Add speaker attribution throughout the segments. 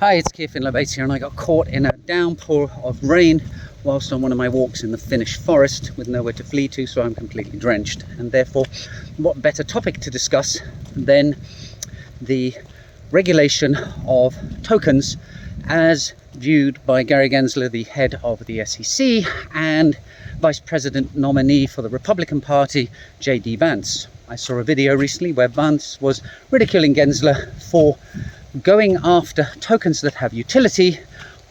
Speaker 1: Hi, it's Keir Finlay-Bates here, and I got caught in a downpour of rain whilst on one of my walks in the Finnish forest with nowhere to flee to, so I'm completely drenched. And therefore, what better topic to discuss than the regulation of tokens as viewed by Gary Gensler, the head of the SEC, and Vice President nominee for the Republican Party, J.D. Vance. I saw a video recently where Vance was ridiculing Gensler for going after tokens that have utility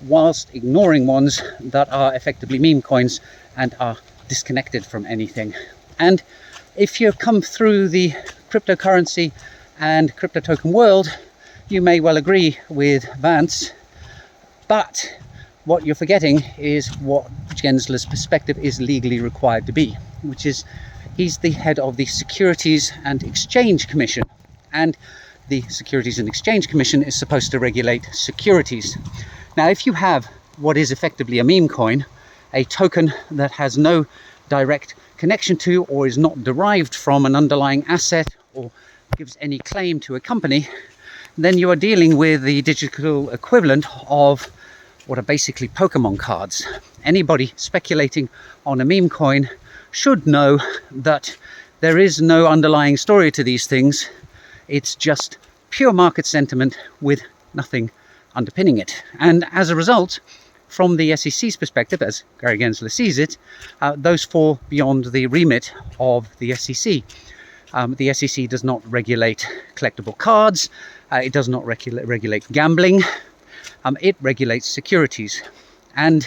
Speaker 1: whilst ignoring ones that are effectively meme coins and are disconnected from anything. And if you come through the cryptocurrency and crypto token world, you may well agree with Vance, but what you're forgetting is what Gensler's perspective is legally required to be, which is he's the head of the Securities and Exchange Commission, and the Securities and Exchange Commission is supposed to regulate securities. Now, if you have what is effectively a meme coin, a token that has no direct connection to or is not derived from an underlying asset or gives any claim to a company, then you are dealing with the digital equivalent of what are basically Pokemon cards. Anybody speculating on a meme coin should know that there is no underlying story to these things. It's just pure market sentiment with nothing underpinning it. And as a result, from the SEC's perspective, as Gary Gensler sees it, those fall beyond the remit of the SEC. The SEC does not regulate collectible cards. It does not regulate gambling. It regulates securities. And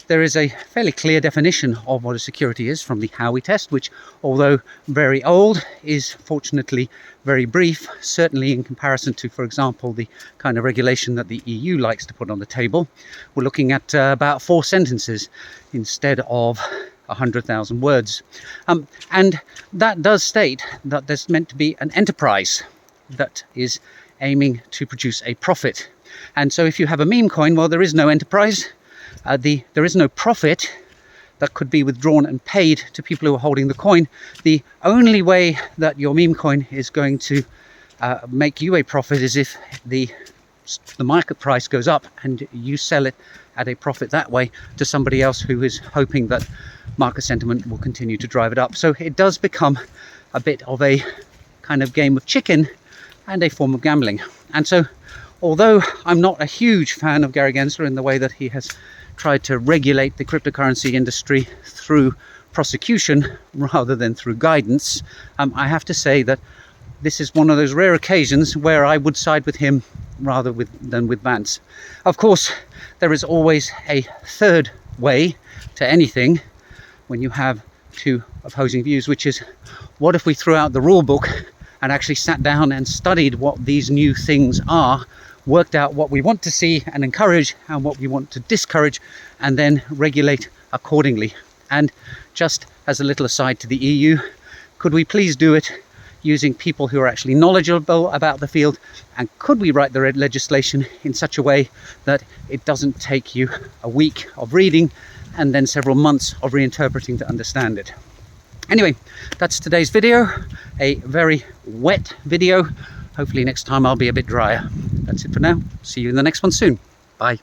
Speaker 1: there is a fairly clear definition of what a security is from the Howey test, which, although very old, is fortunately very brief, certainly in comparison to, for example, the kind of regulation that the EU likes to put on the table. We're looking at about 4 sentences instead of 100,000 words. And that does state that there's meant to be an enterprise that is aiming to produce a profit. And so if you have a meme coin, well, there is no enterprise. There is no profit that could be withdrawn and paid to people who are holding the coin. The only way that your meme coin is going to make you a profit is if the market price goes up and you sell it at a profit that way to somebody else who is hoping that market sentiment will continue to drive it up. So it does become a bit of a kind of game of chicken and a form of gambling. And so, although I'm not a huge fan of Gary Gensler in the way that he has tried to regulate the cryptocurrency industry through prosecution rather than through guidance, I have to say that this is one of those rare occasions where I would side with him rather than with Vance. Of course, there is always a third way to anything when you have two opposing views, which is, what if we threw out the rule book and actually sat down and studied what these new things are, worked out what we want to see and encourage and what we want to discourage, and then regulate accordingly. And just as a little aside to the EU, could we please do it using people who are actually knowledgeable about the field, and could we write the legislation in such a way that it doesn't take you a week of reading and then several months of reinterpreting to understand it? Anyway, that's today's video, a very wet video. Hopefully next time I'll be a bit drier. That's it for now. See you in the next one soon. Bye.